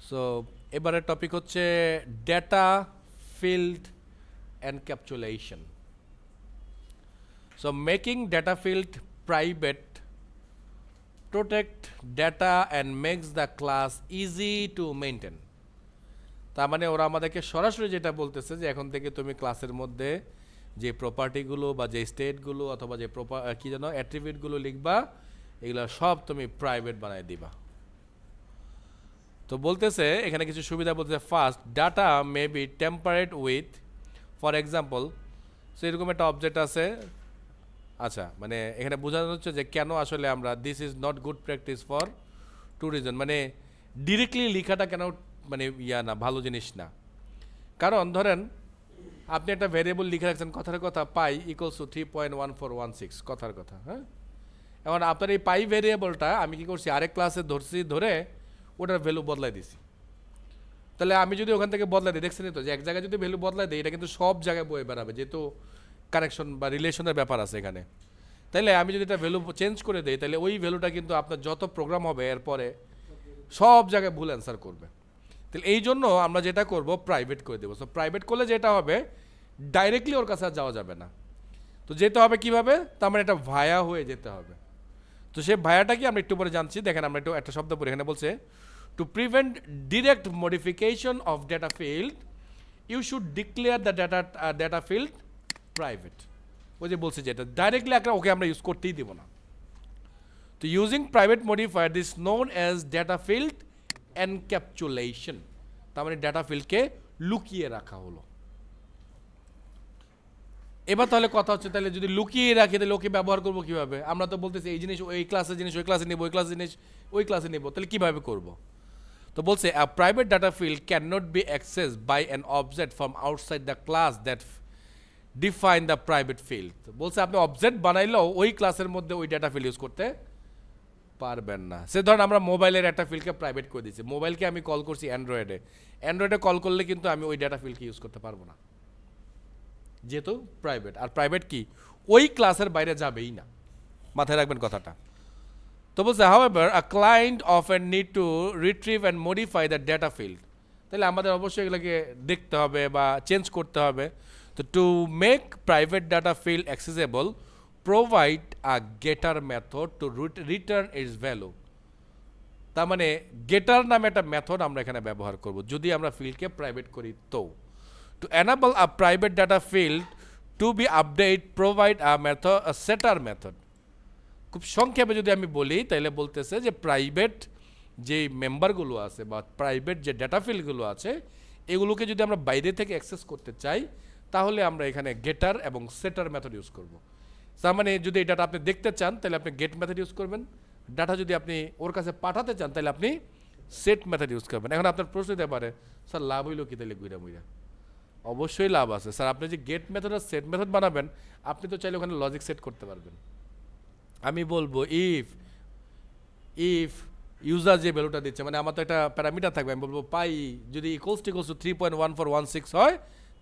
So এবারে topic হচ্ছে data field encapsulation. So making data field private protect data and makes the class easy to maintain। তার মানে ওরা আমাদেরকে সরাসরি যেটা বলতেছে যে এখন থেকে তুমি ক্লাসের মধ্যে যে প্রপার্টিগুলো বা যে স্টেটগুলো অথবা যে কি যেন অ্যাট্রিবিউটগুলো লিখবা এগুলো সব তুমি প্রাইভেট বানাই দিবা। তো বলতেছে এখানে কিছু সুবিধা বলতেছে, first data may be temperate with, for example so এরকম একটা অবজেক্ট আছে। আচ্ছা, মানে এখানে বোঝানো হচ্ছে যে কেন আসলে আমরা this is not good practice for two reason, মানে ডিরেক্টলি লেখাটা কেন মানে না ভালো জিনিস না। কারণ ধরেন আপনি একটা ভ্যারিয়েবল লিখে রাখছেন কথার কথা পাই ইকুয়ালস টু 3.1416 কথার কথা, হ্যাঁ। এখন আপনার এই পাই ভ্যারিয়েবলটা আমি কি করছি আরেক ক্লাসে ধরে ওটার ভ্যালু বদলাই দিছি। তাহলে আমি যদি ওখান থেকে বদলাই দিই, দেখছেন তো যে এক জায়গায় যদি ভ্যালু বদলাই দিই এটা কিন্তু সব জায়গায় বয়ে বেড়াবে, যেহেতু কানেকশন বা রিলেশনের ব্যাপার আছে এখানে। তাইলে আমি যদি এটা ভ্যালু চেঞ্জ করে দিই তাহলে ওই ভ্যালুটা কিন্তু আপনার যত প্রোগ্রাম হবে এরপরে সব জায়গায় ভুল অ্যান্সার করবে। তাহলে এই জন্য আমরা যেটা করব প্রাইভেট করে দেবো। সো প্রাইভেট করলে যেটা হবে ডাইরেক্টলি ওর কাছে আর যাওয়া যাবে না। তো যেতে হবে কিভাবে, তার মানে এটা ভায়া হয়ে যেতে হবে। তো সে ভায়াটা কি আমরা একটু পরে জানছি। দেখেন আমরা একটু একটা শব্দ পড়ি, এখানে বলছে to prevent direct modification of data field you should declare the data field private. ওই যে বলছে যেটা ডাইরেক্টলি একটা ওকে আমরা ইউজ করতেই দিব না। তো using private modifier this known as data field encapsulation, তার মানে ডেটা ফিল্ডকে লুকিয়ে রাখা হলো। এবার তাহলে কথা হচ্ছে তাহলে যদি লুকিয়ে রাখি তাহলে ওকে ব্যবহার করবো কিভাবে? আমরা তো বলতেছি এই জিনিস ওই ক্লাসের জিনিস ওই ক্লাসে নেবো, ওই ক্লাসের জিনিস ওই ক্লাসে নেবো, তাহলে কিভাবে করব? তো বলছে a private data field can not be access by an object from outside the class that define the private field. বলছে আপনি অবজেক্ট বানাইলেও ওই ক্লাসের মধ্যে ওই ডাটা ফিল্ড ইউজ করতে পারবেন না। সে ধরেন আমরা মোবাইলের একটা ফিল্ডকে প্রাইভেট করে দিচ্ছি, মোবাইলকে আমি কল করছি অ্যান্ড্রয়েডে কল করলে কিন্তু আমি ওই ডাটা ফিল্ডকে ইউজ করতে পারবো না, যেহেতু প্রাইভেট। আর প্রাইভেট কি ওই ক্লাসের বাইরে যাবেই না, মাথায় রাখবেন কথাটা। তো বলছে however a client often need to retrieve and modify the data field. তাহলে আমাদের অবশ্যই এগুলোকে দেখতে হবে বা চেঞ্জ করতে হবে। তো to make private data field accessible provide a getter method to return its value. তার মানে গেটার নামে একটা মেথড আমরা এখানে ব্যবহার করব যদি আমরা ফিল্ডকে প্রাইভেট করি। তো to enable a private data field to be update provide a setter method। খুব সংক্ষেপে যদি আমি বলি তাহলে বলতেছে যে প্রাইভেট যে মেম্বারগুলো আছে বা প্রাইভেট যে ডেটা ফিল্ডগুলো আছে এগুলোকে যদি আমরা বাইরে থেকে অ্যাক্সেস করতে চাই তাহলে আমরা এখানে গেটার এবং সেটার মেথড ইউজ করব। তার মানে যদি এই ডাটা আপনি দেখতে চান তাহলে আপনি গেট মেথড ইউজ করবেন, ডাটা যদি আপনি ওর কাছে পাঠাতে চান তাহলে আপনি সেট মেথড ইউজ করবেন। এখন আপনার প্রশ্ন দিতে পারে স্যার লাভ হইল কি তাহলে গুইরা মুইরা? অবশ্যই লাভ আছে স্যার। আপনি যে গেট মেথড আর সেট মেথড বানাবেন আপনি তো চাইলে ওখানে লজিক সেট করতে পারবেন। আমি বলবো ইফ ইউজার যে ভ্যালুটা দিচ্ছে, মানে আমার তো একটা প্যারামিটার থাকবে, আমি বলবো পাই যদি ইকুয়ালস টু 3.1416 হয়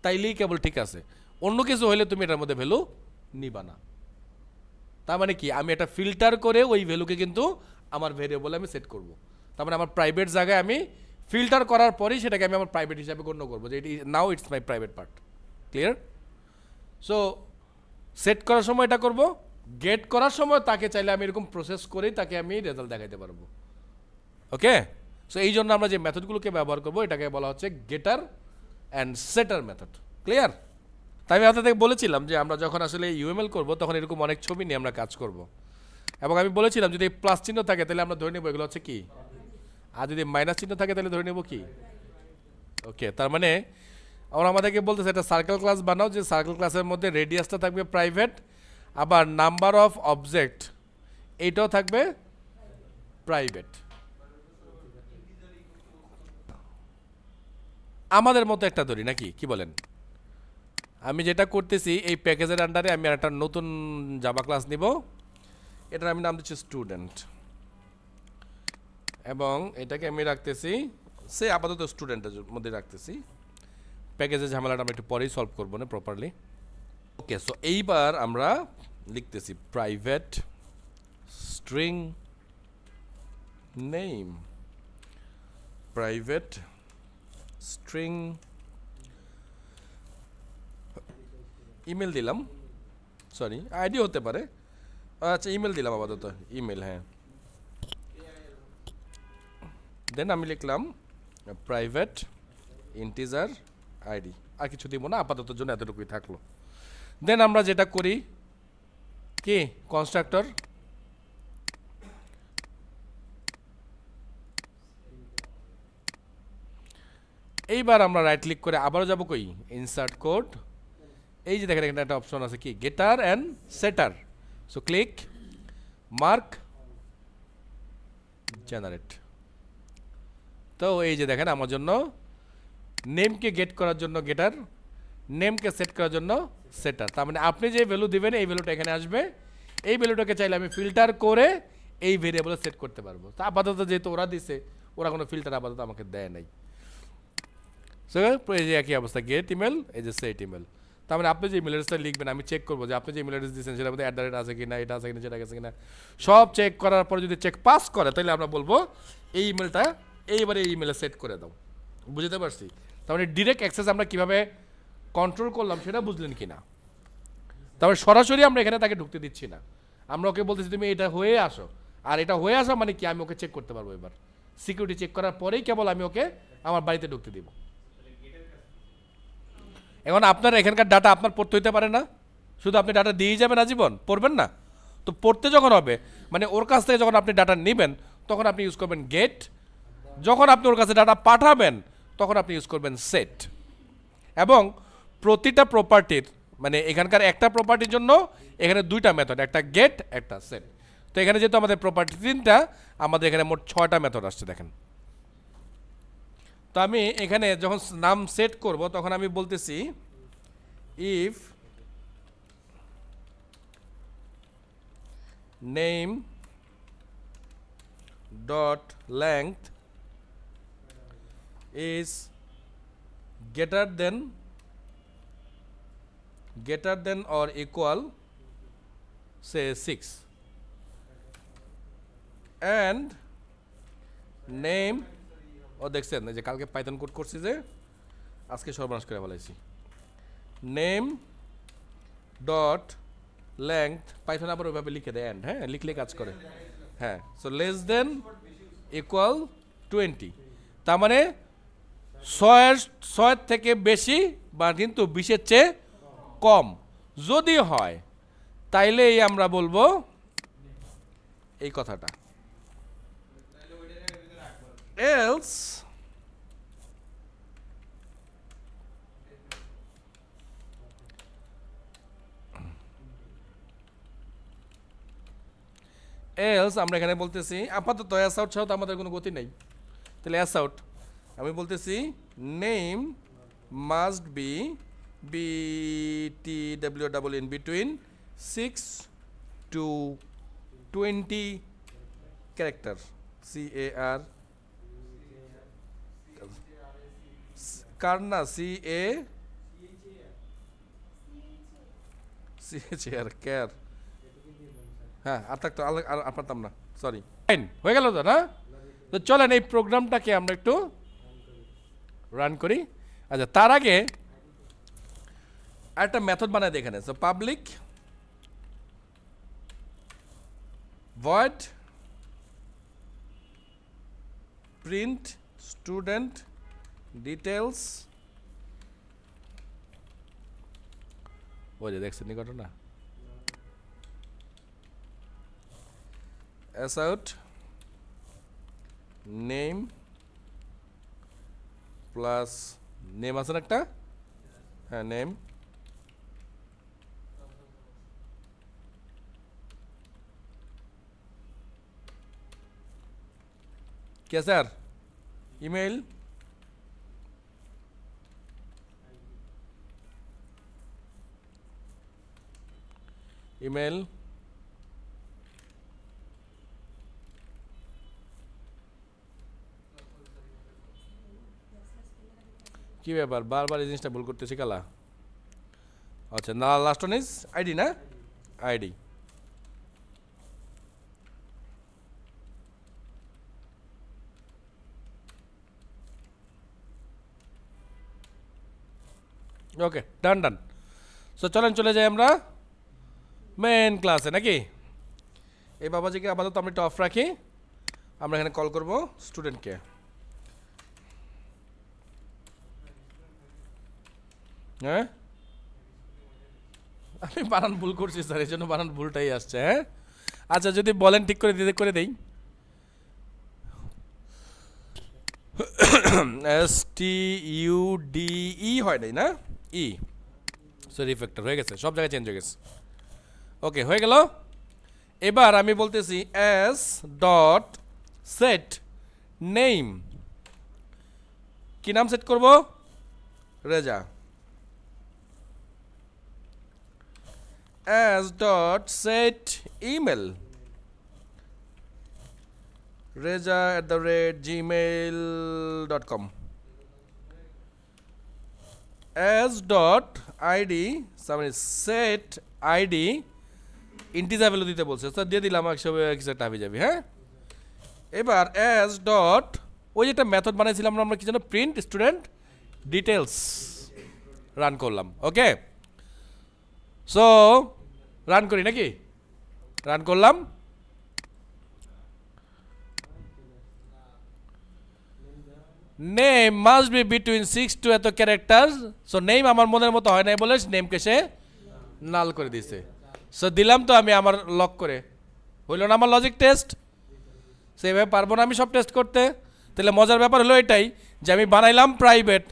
তাইলেই কেবল ঠিক আছে, অন্য কিছু হলে তুমি এটার মধ্যে ভ্যালু নিবা না। তার মানে কি আমি একটা ফিল্টার করে ওই ভ্যালুকে কিন্তু আমার ভেরিয়েবলে আমি সেট করব। তার মানে আমার প্রাইভেট জায়গায় আমি ফিল্টার করার পরেই সেটাকে আমি আমার প্রাইভেট হিসাবে গণ্য করবো যে এটি now it's my private part. Clear? So set করার সময় এটা করব, গেট করার সময় তাকে চাইলে আমি এরকম প্রসেস করেই তাকে আমি রেজাল্ট দেখাইতে পারবো। ওকে, সো এই জন্য আমরা যে মেথডগুলোকে ব্যবহার করবো এটাকে বলা হচ্ছে গেটার অ্যান্ড সেটার মেথড। ক্লিয়ার? তাই আমি আপনাদের বলেছিলাম যে আমরা যখন আসলে ইউএমএল করব তখন এরকম অনেক ছবি নিয়ে আমরা কাজ করব, এবং আমি বলেছিলাম যদি প্লাস চিহ্ন থাকে তাহলে আমরা ধরে নেব এগুলো হচ্ছে কি, আর যদি মাইনাস চিহ্ন থাকে তাহলে ধরে নেব কি। ওকে, তার মানে আমরা আমাদেরকে বলতেছে একটা সার্কেল ক্লাস বানাও, যে সার্কেল ক্লাসের মধ্যে রেডিয়াসটা থাকবে প্রাইভেট, আবার নাম্বার অফ অবজেক্ট এইটাও থাকবে প্রাইভেট। আমাদের মতো একটা ধরি নাকি, কি বলেন? আমি যেটা করতেছি এই প্যাকেজের আন্ডারে আমি একটা নতুন জাভা ক্লাস নিব, এটার আমি নাম দিচ্ছি স্টুডেন্ট, এবং এটাকে আমি রাখতেছি সে আপাতত স্টুডেন্টের মধ্যে রাখতেছি। প্যাকেজের ঝামেলাটা আমরা একটু পরেই সলভ করবো না প্রপারলি। ওকে, সো এইবার আমরা লিখতেছি private string name private string email দিলাম, সরি আইডি হতে পারে, আচ্ছা ইমেল দিলাম আপাতত, ইমেল, হ্যাঁ। দেন আমি লিখলাম প্রাইভেট ইন্টিজার আইডি, আর কিছু দিব না, আপাতত জন্য এতটুকুই থাকলো। দেন আমরা যেটা করি কি, কনস্ট্রাক্টর এইবার আমরা রাইট ক্লিক করে আবারও যাব কই, ইনসার্ট কোড, এই যে দেখেন এখানে একটা অপশন আছে কি, গেটার অ্যান্ড সেটার। So click mark generate. তো এই যে দেখেন আমার জন্য নেমকে গেট করার জন্য গেটার, নেমকে সেট করার জন্য সেটার। তার মানে আপনি যে ভ্যালু দিবেন এই ভ্যালুটা এখানে আসবে, এই ভ্যালুটাকে চাইলে আমি ফিল্টার করে এই ভেরিয়েবলে সেট করতে পারবো। তা আপাতত যেহেতু ওরা দিছে, ওরা কোনো ফিল্টার আপাতত আমাকে দেয় নাই। সো এই যে একই অবস্থা, গেট ইমেল, এই যে সেট ইমেল। তার মানে আপনি যে ইমেল অ্যাড্রেসটা লিখবেন, আমি চেক করবো যে আপনি যে ইমেল অ্যাড্রেস দিচ্ছেন সেটার মধ্যে @ আছে কিনা, এটা আছে কিনা, সেটা আছে কিনা, সব চেক করার পর যদি চেক পাস করে তাহলে আমরা বলবো এই ইমেলটা এইবারে এই ইমেলে সেট করে দাও। বুঝতে পারছি? তার মানে ডিরেক্ট অ্যাক্সেস আমরা কীভাবে কন্ট্রোল করলাম সেটা বুঝলেন কিনা। তারপরে সরাসরি আমরা এখানে তাকে ঢুকতে দিচ্ছি না, আমরা ওকে বলতেছি তুমি এটা হয়ে আসো, আর এটা হয়ে আসা মানে কি আমি ওকে চেক করতে পারবো। এবার সিকিউরিটি চেক করার পরেই কেবল আমি ওকে আমার বাড়িতে ঢুকতে দিব। এখন আপনার এখানকার ডাটা আপনার পড়তে হইতে পারে না, শুধু আপনি ডাটা দিয়েই যাবেন আজীবন, পড়বেন না তো। পড়তে যখন হবে মানে ওর কাছ থেকে যখন আপনি ডাটা নেবেন তখন আপনি ইউজ করবেন গেট, যখন আপনি ওর কাছে ডাটা পাঠাবেন তখন আপনি ইউজ করবেন সেট। এবং প্রতিটা প্রপার্টির মানে এখানকার একটা প্রপার্টির জন্য এখানে দুইটা মেথড, একটা গেট একটা সেট। তো এখানে যেহেতু আমাদের প্রপার্টি 3টা, আমাদের এখানে মোট 6টা মেথড আসছে দেখেন। তো আমি এখানে যখন নাম সেট করব তখন আমি বলতেছি if name dot length is greater than or equal say 6 and name, ও দেখছেন যে কালকে পাইথন কোড করছি যে আজকে সর্বনাশ করে ফেলাইছি, নেম ডট লেংথ, পাইথন আবার ওইভাবে লিখে দেয় এন্ড, হ্যাঁ লিখলে কাজ করে, হ্যাঁ। সো লেস দেন ইকুয়াল 20, তার মানে 6 থেকে বেশি বা কিন্তু 20-এর চেয়ে কম যদি হয় তাইলেই আমরা বলবো এই কথাটা, else আমরা এখানে বলতেছি আপাতত অ্যাস আউট ছাড়া তো আমাদের কোনো গতি নেই, তাহলে অ্যাস আউট আমি বলতেছি name must be BTW in between 6 to 20 character, CAR কারনা CHAR car, হ্যাঁ আর থাকতো আর পারতাম না, সরি। হয়ে গেল তো না? তো চলেন এই প্রোগ্রামটাকে আমরা একটু রান করি। আচ্ছা তার আগে একটা মেথড বানাই দিই এখানে। So public void print student details, ওই যে দেখছেন নি ঘটনা, S out name plus name আছে না একটা, হ্যাঁ নেম क्या सर ईमेल ईमेल কি ব্যাপার বারবার এই জিনিসটা ভুল করতেছি কালা। আচ্ছা না লাস্ট ওয়ান ইজ আইডি না, আইডি ওকে, ডান। সো চলেন চলে যাই আমরা মেন ক্লাসে নাকি। এই বাবাজিকে আপাতত আমরা একটু অফ রাখি, আমরা এখানে কল করব স্টুডেন্টকে। হ্যাঁ, আমি বানান ভুল করছি স্যার, এই জন্য বানান ভুলটাই আসছে। হ্যাঁ, আচ্ছা যদি বলেন ঠিক করে দেই। STUDE হয় নাই না, ই, সো রিফ্যাক্টর হয়ে গেছে, সব জায়গায় চেঞ্জ হয়ে গেছে। ওকে, হয়ে গেল। এবার আমি বলতেছি এস ডট সেট নেম, কি নাম সেট করব? Reza. S dot set email, reza@gmail.com. as dot id set id integer value দিতে বলছে, স্যার দিয়ে দিলাম, একসাথে হাবি যাবি। হ্যাঁ, এবার as ডট ওই যেটা মেথড বানাইছিলাম আমরা কি যেন, প্রিন্ট স্টুডেন্ট ডিটেলস, রান করলাম। ওকে, সো রান করি নাকি, রান করলাম। Name must be between 6 to এত ক্যারেক্টার। সো নেম আমার মনের মতো হয় নাই বলে নেমকে সে নাল করে দিছে। সো দিলাম তো আমি আমার লক করে, হইল না আমার লজিক টেস্ট। সেভাবে পারবো না আমি সব টেস্ট করতে। তাহলে মজার ব্যাপার হলো এটাই যে আমি বানাইলাম প্রাইভেট,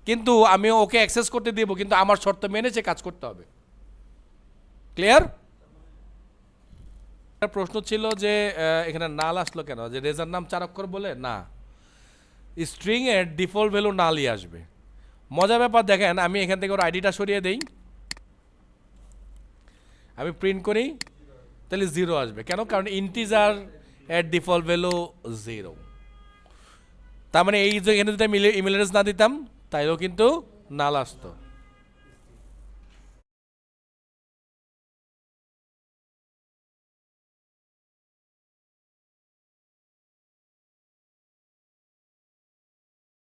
কিন্তু আমি ওকে অ্যাক্সেস করতে দিব, কিন্তু আমার শর্ত মেনে সে কাজ করতে হবে। ক্লিয়ার? প্রশ্ন ছিল যে এখানে নাল আসলো কেন, যে রেজার নাম 4 অক্ষর বলে না, স্ট্রিং এর ডিফল্ট ভ্যালু নালই আসবে। মজার ব্যাপার দেখেন, আমি এখান থেকে ওর আইডিটা সরিয়ে দেই, আমি প্রিন্ট করি, তাহলে 0 আসবে কেন? কারণ ইন্টিজার এর ডিফল্ট ভ্যালু 0। তার মানে এই যে এখানে যদি আমি ইমেল অ্যাড্রেস না দিতাম তাইলেও কিন্তু নাল আসতো।